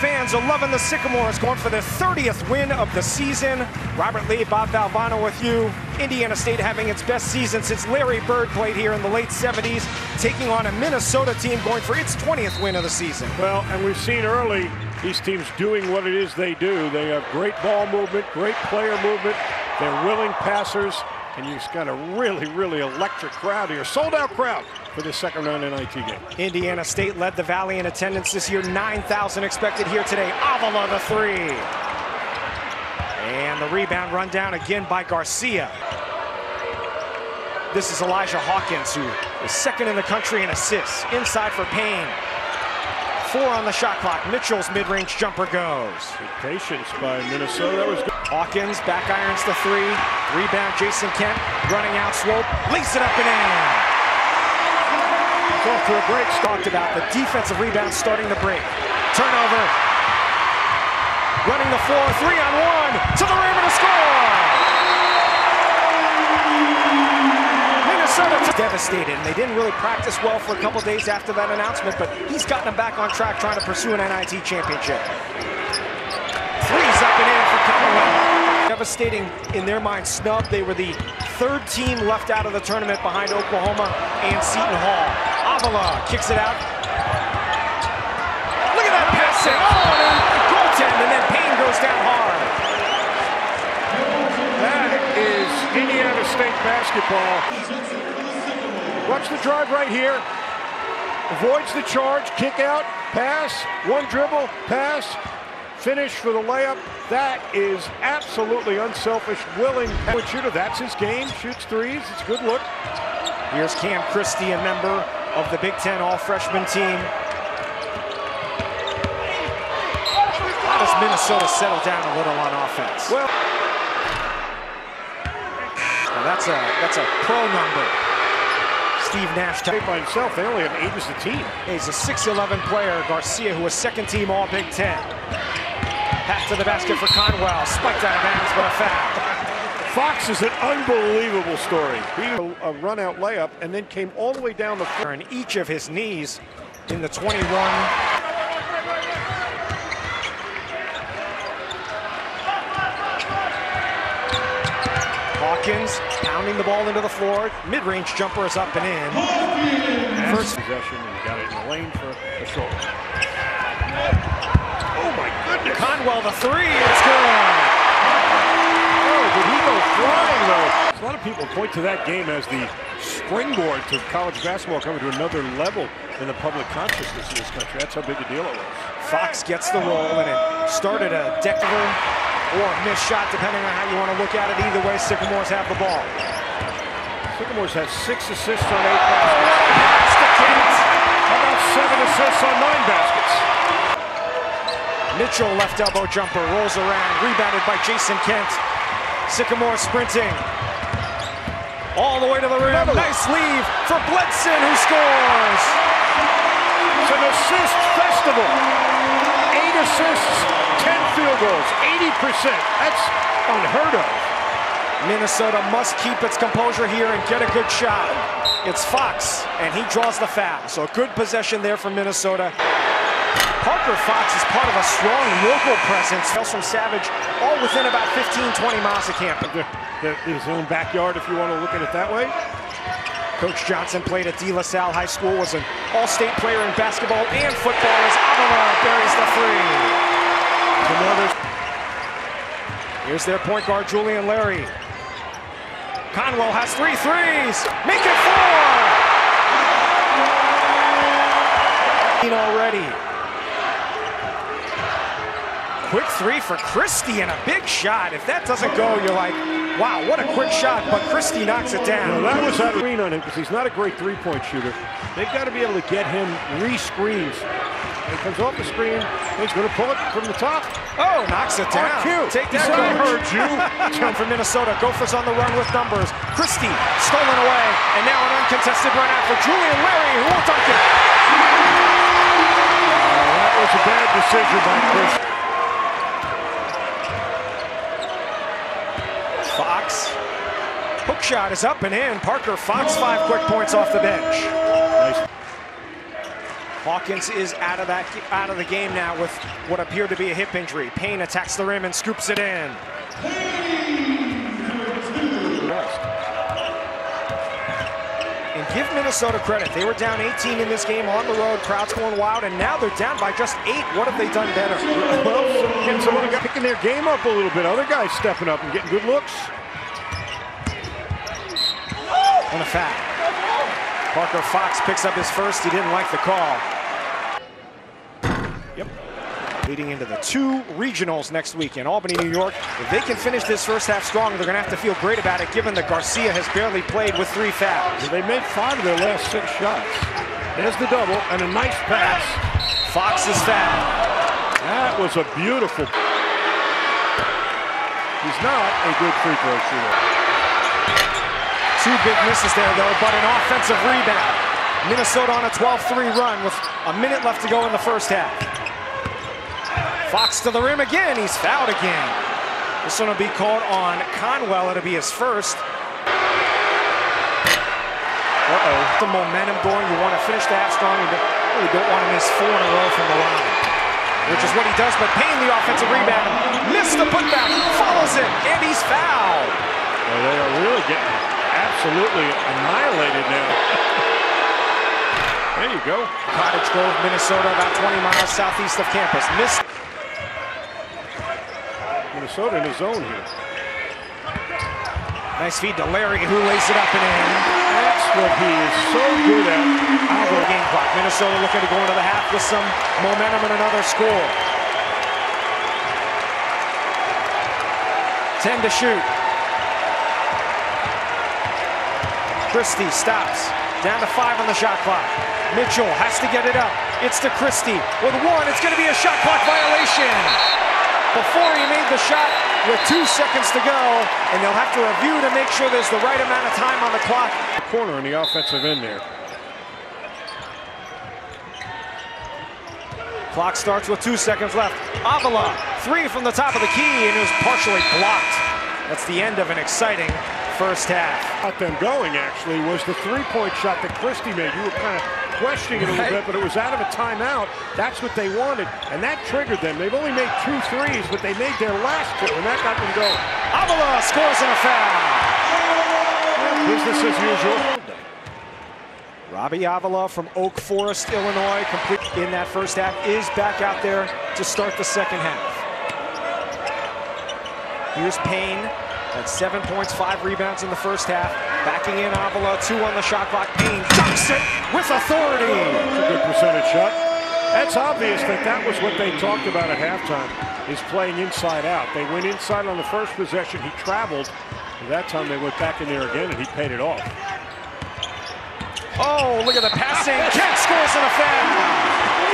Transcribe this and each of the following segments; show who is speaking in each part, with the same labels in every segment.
Speaker 1: fans are loving the Sycamores, going for their 30th win of the season. Robert Lee, Bob Valvano with you. Indiana State having its best season since Larry Bird played here in the late 70s, taking on a Minnesota team going for its 20th win of the season.
Speaker 2: Well, and we've seen early these teams doing what it is they do. They have great ball movement, great player movement. They're willing passers, and you've got a really, really electric crowd here. Sold-out crowd for the second round NIT game.
Speaker 1: Indiana State led the Valley in attendance this year. 9,000 expected here today. Avila the three. And the rebound run down again by Garcia. This is Elijah Hawkins, who is second in the country in assists. Inside for Payne. 4 on the shot clock. Mitchell's mid-range jumper goes.
Speaker 2: Good patience by Minnesota. That was good.
Speaker 1: Hawkins back irons the three. Rebound Jason Kent running out slope. Lace it up and in.
Speaker 2: It's off to a great start.
Speaker 1: Talked about the defensive rebound starting the break. Turnover. Running the floor. 3-on-1 to the rim and a score. Minnesota devastated, and they didn't really practice well for a couple days after that announcement, but he's gotten them back on track trying to pursue an NIT championship. Three's up and in for Commonwealth. Devastating in their mind snub. They were the 3rd team left out of the tournament behind Oklahoma and Seton Hall. Avila kicks it out. Look at that passing. Oh, and a goaltend, and then Payne goes down hard.
Speaker 2: That is Indiana State basketball. Watch the drive right here. Avoids the charge, kick out, pass, one dribble, pass, finish for the layup. That is absolutely unselfish, willing shooter. That's his game. Shoots threes. It's a good look.
Speaker 1: Here's Cam Christie, a member of the Big Ten all-freshman team. How does Minnesota settle down a little on offense?
Speaker 2: Well,
Speaker 1: that's a pro number. Steve Nash
Speaker 2: by himself. They only have 8 as a team.
Speaker 1: He's a 6'11" player. Garcia, who was second team all Big Ten. Pass to the basket for Conwell. Spiked out of bounds, but a foul.
Speaker 2: Fox is an unbelievable story. He a run-out layup and then came all the way down the floor.
Speaker 1: In each of his knees in the 21. Hawkins pounding the ball into the floor. Mid-range jumper is up and in.
Speaker 2: First possession, and got it in the lane for a short one. Oh my goodness!
Speaker 1: Conwell the three, it's good.
Speaker 2: Oh, did he go flying though? A lot of people point to that game as the springboard to college basketball coming to another level in the public consciousness in this country. That's how big a deal it was.
Speaker 1: Fox gets the roll, and it started a decorative or missed shot, depending on how you want to look at it. Either way, Sycamores have the ball.
Speaker 2: Sycamores has 6 assists on 8 baskets. How about 7 assists on 9 baskets?
Speaker 1: Mitchell left elbow jumper, rolls around, rebounded by Jason Kent. Sycamore sprinting. All the way to the rim. Nice leave for Bledson, who scores.
Speaker 2: It's an assist festival. 8 assists, 10 field goals, 80%. That's unheard of.
Speaker 1: Minnesota must keep its composure here and get a good shot. It's Fox, and he draws the foul. So a good possession there for Minnesota. Parker Fox is part of a strong local presence. Hails from Savage, all within about 15-20 miles of campus.
Speaker 2: His own backyard, if you want to look at it that way.
Speaker 1: Coach Johnson played at De La Salle High School, was an all-state player in basketball and football as Avila buries the three. Here's their point guard, Julian Larry. Conwell has 3 threes. Make it 4! Already. Quick 3 for Christie and a big shot. If that doesn't go, you're like, wow, what a quick shot, but Christie knocks it down.
Speaker 2: Well, that was that screen on him because he's not a great three-point shooter. They've got to be able to get him re-screens. He comes off the screen, he's going to pull it from the top.
Speaker 1: Oh, knocks it down. Take that,
Speaker 2: I heard you.
Speaker 1: Time for Minnesota. Gophers on the run with numbers. Christie stolen away, and now an uncontested run out for Julian Larry, who will dunk it.
Speaker 2: That was a bad decision by Christie.
Speaker 1: Fox. Hook shot is up and in. Parker Fox, 5 quick points off the bench.
Speaker 2: Nice.
Speaker 1: Hawkins is out of the game now with what appeared to be a hip injury. Payne attacks the rim and scoops it in. And give Minnesota credit. They were down 18 in this game on the road. Crowd's going wild, and now they're down by just 8. What have they done better?
Speaker 2: Well, getting some other guys picking their game up a little bit. Other guys stepping up and getting good looks.
Speaker 1: On a foul. Parker Fox picks up his first. He didn't like the call. Yep. Leading into the 2 regionals next week in Albany, New York. If they can finish this first half strong, they're going to have to feel great about it, given that Garcia has barely played with 3 fouls.
Speaker 2: They made 5 of their last 6 shots. There's the double and a nice pass.
Speaker 1: Fox is fouled.
Speaker 2: That was a beautiful. He's not a good free throw shooter.
Speaker 1: 2 big misses there, though, but an offensive rebound. Minnesota on a 12-3 run with a minute left to go in the first half. Fox to the rim again. He's fouled again. This one will be called on Conwell. It'll be his first. The momentum going. You want to finish the half strong. You really don't want to miss 4 in a row from the line, which is what he does, but Payne, the offensive rebound, missed the putback, follows it, and he's fouled.
Speaker 2: Well, they are really getting absolutely annihilated now. There you go.
Speaker 1: Cottage Grove, Minnesota, about 20 miles southeast of campus. Missed.
Speaker 2: Minnesota in the zone here.
Speaker 1: Nice feed to Larry, who lays it up and in.
Speaker 2: That's what he is so good at.
Speaker 1: Out of the game clock. Minnesota looking to go into the half with some momentum and another score. 10 to shoot. Christie stops. Down to 5 on the shot clock. Mitchell has to get it up. It's to Christie with 1. It's going to be a shot clock violation. Before he made the shot with 2 seconds to go, and they'll have to review to make sure there's the right amount of time on the clock.
Speaker 2: Corner in the offensive end there.
Speaker 1: Clock starts with 2 seconds left. Avila, 3 from the top of the key, and it was partially blocked. That's the end of an exciting first half.
Speaker 2: Got them going, actually, was the 3-point shot that Christie made. You were kind of questioning it a little bit, but it was out of a timeout. That's what they wanted, and that triggered them. They've only made 2 threes, but they made their last 2, and that got them going.
Speaker 1: Avila scores on a foul.
Speaker 2: Business as usual.
Speaker 1: Robbie Avila from Oak Forest, Illinois, complete in that first half, is back out there to start the second half. Here's Payne at 7 points, 5 rebounds in the first half. Backing in Avila, 2 on the shot clock. Payne dunks it with authority.
Speaker 2: That's a good percentage shot. That's obvious that was what they talked about at halftime, is playing inside out. They went inside on the first possession. He traveled. And that time they went back in there again, and he paid it off.
Speaker 1: Oh, look at the passing. Kent scores on a foul.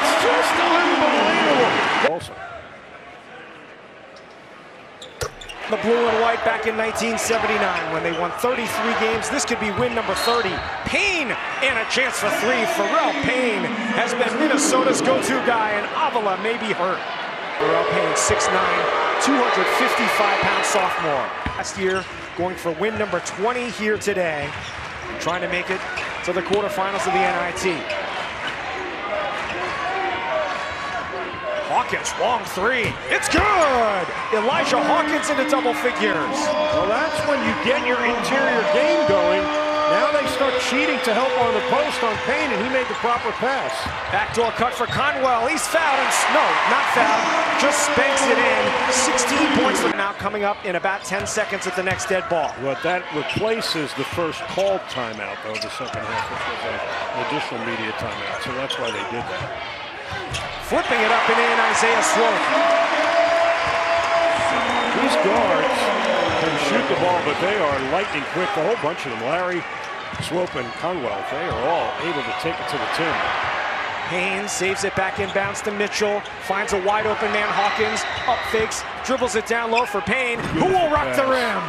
Speaker 2: It's just unbelievable. Also,
Speaker 1: the blue and white back in 1979 when they won 33 games. This could be win number 30. Payne and a chance for 3. Pharrell Payne has been Minnesota's go-to guy, and Avila may be hurt. Pharrell Payne, 6'9", 255-pound sophomore. Last year, going for win number 20 here today, trying to make it to the quarterfinals of the NIT. Hawkins, long 3. It's good! Elijah Hawkins into double figures.
Speaker 2: Well, that's when you get your interior game going. Now they start cheating to help on the post on Payne, and he made the proper pass.
Speaker 1: Backdoor cut for Conwell. He's fouled. No, not fouled. Just spanks it in. 16 points. Now coming up in about 10 seconds at the next dead ball.
Speaker 2: Well, that replaces the first called timeout, though, the second half, which was an additional media timeout. So that's why they did that.
Speaker 1: Flipping it up and in, Isaiah Swope.
Speaker 2: These guards can shoot the ball, but they are lightning quick. A whole bunch of them. Larry, Swope, and Conwell, they are all able to take it to the tin.
Speaker 1: Payne saves it back inbounds to Mitchell. Finds a wide open man, Hawkins. Up fakes, dribbles it down low for Payne, who will rock the rim.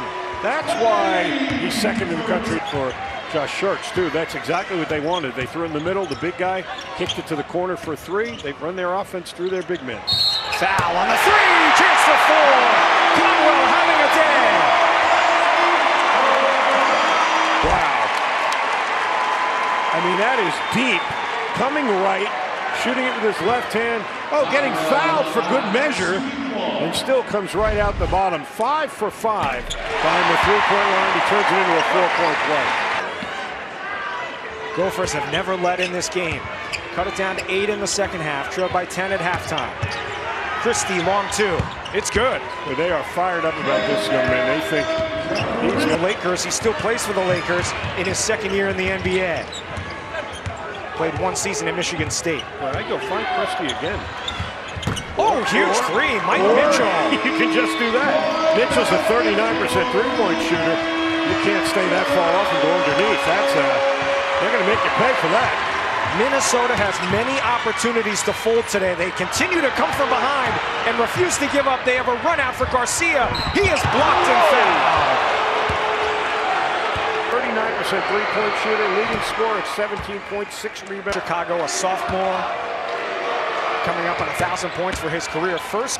Speaker 2: That's why he's second in the country for Josh Schertz, too. That's exactly what they wanted. They threw it in the middle. The big guy kicked it to the corner for 3. They run their offense through their big men.
Speaker 1: Foul on the 3. Chance for 4. Conwell having a day.
Speaker 2: Wow. I mean, that is deep. Coming right, shooting it with his left hand. Oh, getting fouled for good measure, and still comes right out the bottom. 5 for 5 behind the three-point line. He turns it into a 4-point play.
Speaker 1: Gophers have never led in this game. Cut it down to 8 in the second half, trailed by 10 at halftime. Christie, long 2. It's good.
Speaker 2: But they are fired up about this young man. They think
Speaker 1: he's the Lakers. He still plays for the Lakers in his second year in the NBA. Played 1 season at Michigan State.
Speaker 2: Well, I go find Christie again.
Speaker 1: Oh, huge 3, Mike Mitchell.
Speaker 2: You can just do that. Mitchell's a 39% three-point shooter. You can't stay that far off and go underneath. They're going to make you pay for that.
Speaker 1: Minnesota has many opportunities to fold today. They continue to come from behind and refuse to give up. They have a run out for Garcia. He is blocked and fouled.
Speaker 2: 39% three-point shooter, leading scorer at 17.6 rebounds.
Speaker 1: Chicago, a sophomore, coming up on 1,000 points for his career first.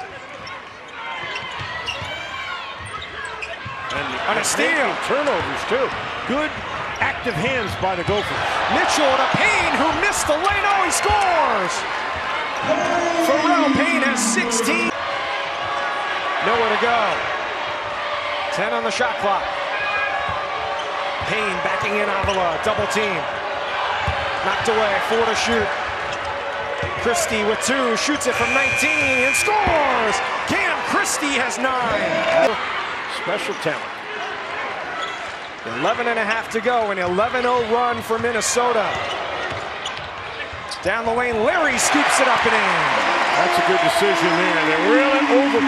Speaker 2: And
Speaker 1: on a steal.
Speaker 2: Turnovers, too. Good active hands by the Gophers.
Speaker 1: Mitchell to Payne, who missed the lane. Oh, he scores! Pharrell Payne has 16. Nowhere to go. 10 on the shot clock. Payne backing in Avila, double team. Knocked away, 4 to shoot. Christie with 2, shoots it from 19 and scores! Cam Christie has 9.
Speaker 2: Special talent.
Speaker 1: 11 and a half to go, an 11-0 run for Minnesota. Down the lane, Larry scoops it up and in.
Speaker 2: That's a good decision there. They're really over.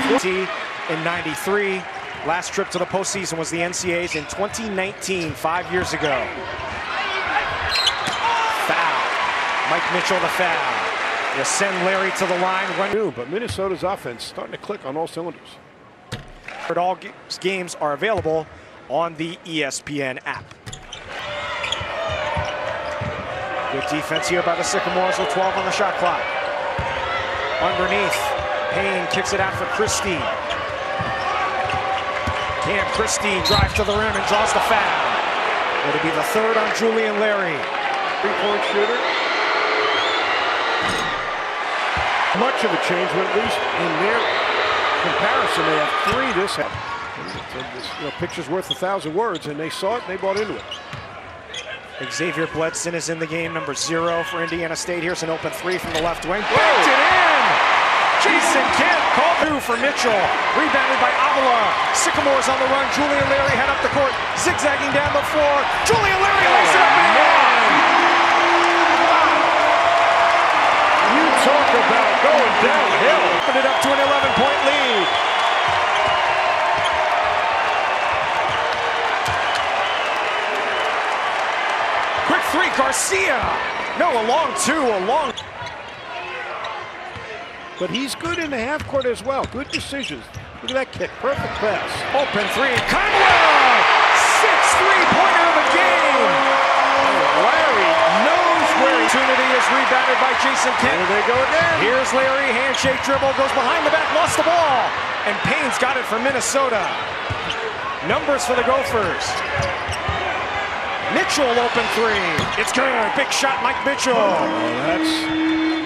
Speaker 1: In '93, last trip to the postseason was the NCAAs in 2019, 5 years ago. Foul. Mike Mitchell the foul. Will send Larry to the line.
Speaker 2: But Minnesota's offense starting to click on all cylinders.
Speaker 1: All games are available on the ESPN app. Good defense here by the Sycamores with 12 on the shot clock. Underneath, Payne kicks it out for Christie. Cam Christie drives to the rim and draws the foul. It'll be the 3rd on Julian Larry.
Speaker 2: Three-point shooter. Much of a change, but at least in their comparison, they have 3 this half. Picture's worth 1,000 words, and they saw it and they bought into it.
Speaker 1: Xavier Bledson is in the game, number 0 for Indiana State. Here's an open 3 from the left wing. Backed it in! Jason Kent called through for Mitchell. Rebounded by Avila. Sycamores on the run. Julian Larry head up the court, zigzagging down the floor. Julian Larry lays it up and in!
Speaker 2: You talk about going downhill.
Speaker 1: Opened it up to an 11-point lead. Quick 3, Garcia. No, a long 2, a long.
Speaker 2: But he's good in the half court as well. Good decisions. Look at that kick. Perfect pass.
Speaker 1: Open 3. Conwell! 6th three-pointer of the game. Larry knows where opportunity is rebounded by Jason Kent.
Speaker 2: There they go again.
Speaker 1: Here's Larry. Handshake dribble. Goes behind the back. Lost the ball. And Payne's got it for Minnesota. Numbers for the Gophers. Mitchell open 3. It's good. Big shot, Mike Mitchell.
Speaker 2: That's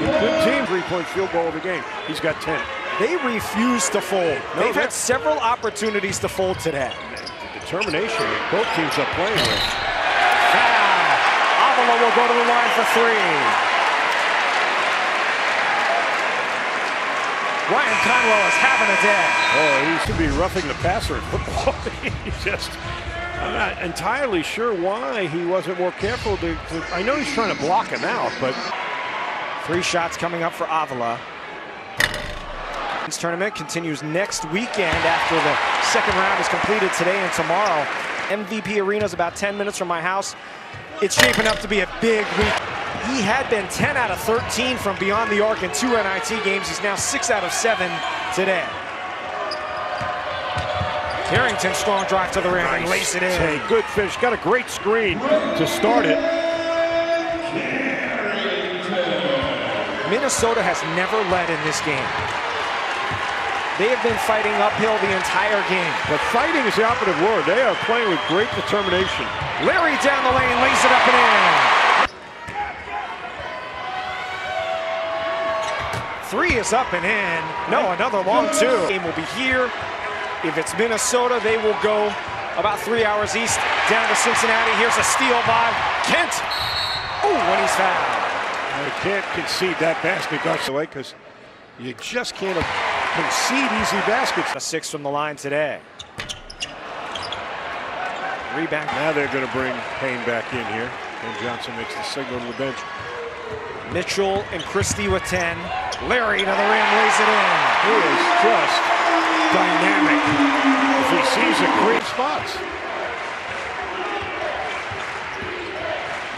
Speaker 2: a good team. 3-point field goal of the game. He's got 10.
Speaker 1: They refuse to fold. They've had several opportunities to fold today.
Speaker 2: The determination that both teams are playing with.
Speaker 1: Foul. Avila will go to the line for 3. Ryan Conwell is having a day.
Speaker 2: Oh, he should be roughing the passer in football. I'm not entirely sure why he wasn't more careful. I know he's trying to block him out, but
Speaker 1: 3 shots coming up for Avila. This tournament continues next weekend after the second round is completed today and tomorrow. MVP Arena is about 10 minutes from my house. It's shaping up to be a big week. He had been 10 out of 13 from beyond the arc in 2 NIT games. He's now 6 out of 7 today. Carrington, strong drive to the rim and lays it in.
Speaker 2: Hey, good fish. Got a great screen to start it.
Speaker 1: Minnesota has never led in this game. They have been fighting uphill the entire game.
Speaker 2: But fighting is the operative word. They are playing with great determination.
Speaker 1: Larry down the lane, lays it up and in. Three is up and in. No, another long two. Game will be here. If it's Minnesota, they will go about 3 hours east down to Cincinnati. Here's a steal by Kent. Oh, when he's fouled.
Speaker 2: You can't concede that basket, because you just can't concede easy baskets.
Speaker 1: A 6 from the line today. Rebound.
Speaker 2: Now they're going to bring Payne back in here. And Johnson makes the signal to the bench.
Speaker 1: Mitchell and Christie with 10. Larry to the rim, lays it in.
Speaker 2: He is just dynamic. If he sees a great spots.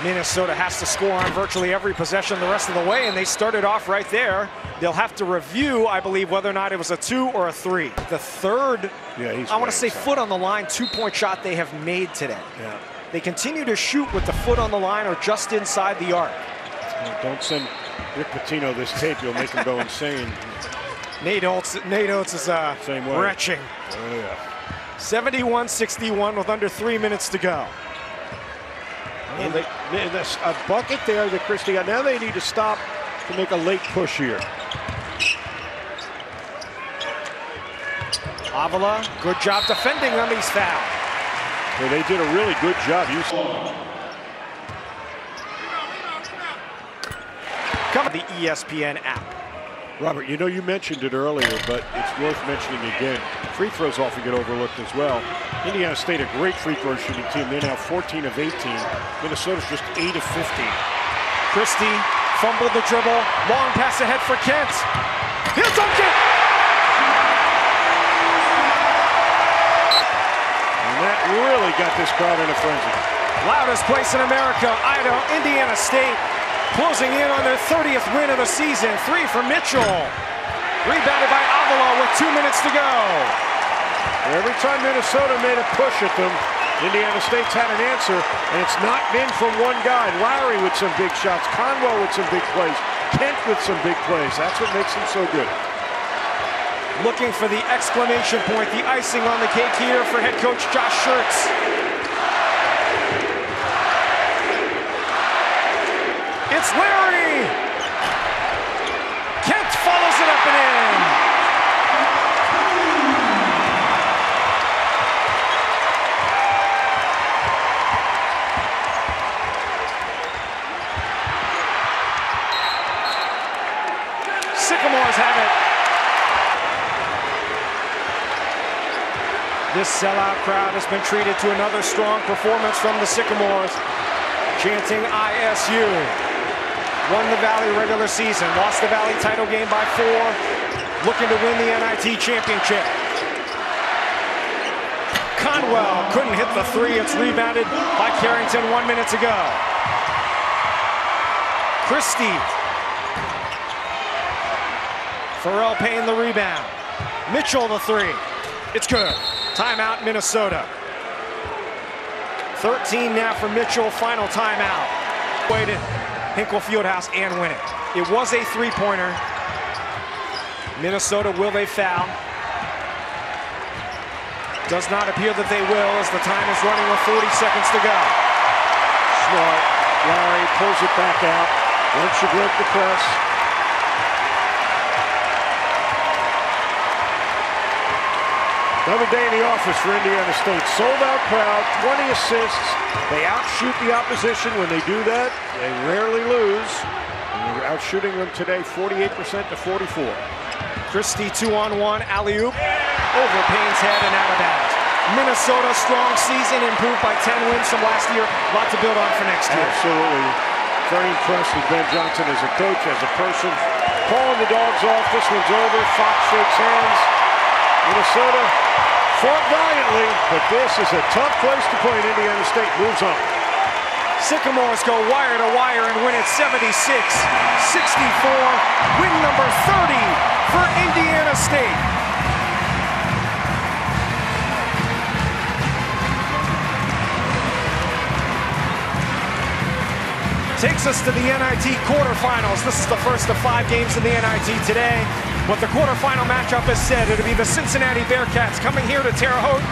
Speaker 1: Minnesota has to score on virtually every possession the rest of the way, and they started off right there. They'll have to review, I believe, whether or not it was a 2 or a 3. The third, I want to say foot on the line, 2-point shot they have made today.
Speaker 2: Yeah.
Speaker 1: They continue to shoot with the foot on the line or just inside the arc.
Speaker 2: Don't send Rick Pitino this tape, you'll make him go insane.
Speaker 1: Nate Oates is
Speaker 2: same way.
Speaker 1: retching.
Speaker 2: Oh, yeah.
Speaker 1: 71-61 with under 3 minutes to go.
Speaker 2: And that's a bucket there that Christie got. Now they need to stop to make a late push here.
Speaker 1: Avila, good job defending them. He's fouled.
Speaker 2: Well, they did a really good job.
Speaker 1: Come on the ESPN app.
Speaker 2: Robert, you know you mentioned it earlier, but it's worth mentioning again. Free throws often get overlooked as well. Indiana State, a great free throw shooting team. They're now 14 of 18. Minnesota's just 8 of 15.
Speaker 1: Christie fumbled the dribble. Long pass ahead for Kent. He'll dunk it!
Speaker 2: And that really got this crowd in a frenzy.
Speaker 1: Loudest place in America, Idaho, Indiana State. Closing in on their 30th win of the season. 3 for Mitchell. Rebounded by Avila with 2 minutes to go.
Speaker 2: Every time Minnesota made a push at them, Indiana State's had an answer, and it's not been from one guy. Larry with some big shots, Conwell with some big plays, Kent with some big plays. That's what makes them so good.
Speaker 1: Looking for the exclamation point, the icing on the cake here for head coach Josh Schertz. It's Larry! Kent follows it up and in! Sycamores have it. This sellout crowd has been treated to another strong performance from the Sycamores, chanting ISU. Won the Valley regular season, lost the Valley title game by 4, looking to win the NIT championship. Conwell couldn't hit the 3, it's rebounded by Carrington 1 minute to go. Christie. Pharrell Payne the rebound. Mitchell the 3. It's good. Timeout, Minnesota. 13 now for Mitchell, final timeout. Waited. Hinkle Fieldhouse and win it. It was a 3-pointer. Minnesota, will they foul? Does not appear that they will as the time is running with 40 seconds to go.
Speaker 2: Smart. Larry pulls it back out. Once you break the press. Another day in the office for Indiana State. Sold out crowd, 20 assists. They outshoot the opposition. When they do that, they rarely lose. And they're outshooting them today 48% to 44.
Speaker 1: Christie 2-on-1 alley-oop over Payne's head and out of bounds. Minnesota, strong season, improved by 10 wins from last year. A lot to build on for next year.
Speaker 2: Absolutely. Very impressed with Ben Johnson as a coach, as a person. Calling the dogs off. This one's over. Fox shakes hands. Minnesota fought valiantly, but this is a tough place to play, and Indiana State moves on.
Speaker 1: Sycamores go wire to wire and win it 76-64. Win number 30 for Indiana State. Takes us to the NIT quarterfinals. This is the first of 5 games in the NIT today. What the quarterfinal matchup has said, it'll be the Cincinnati Bearcats coming here to Terre Haute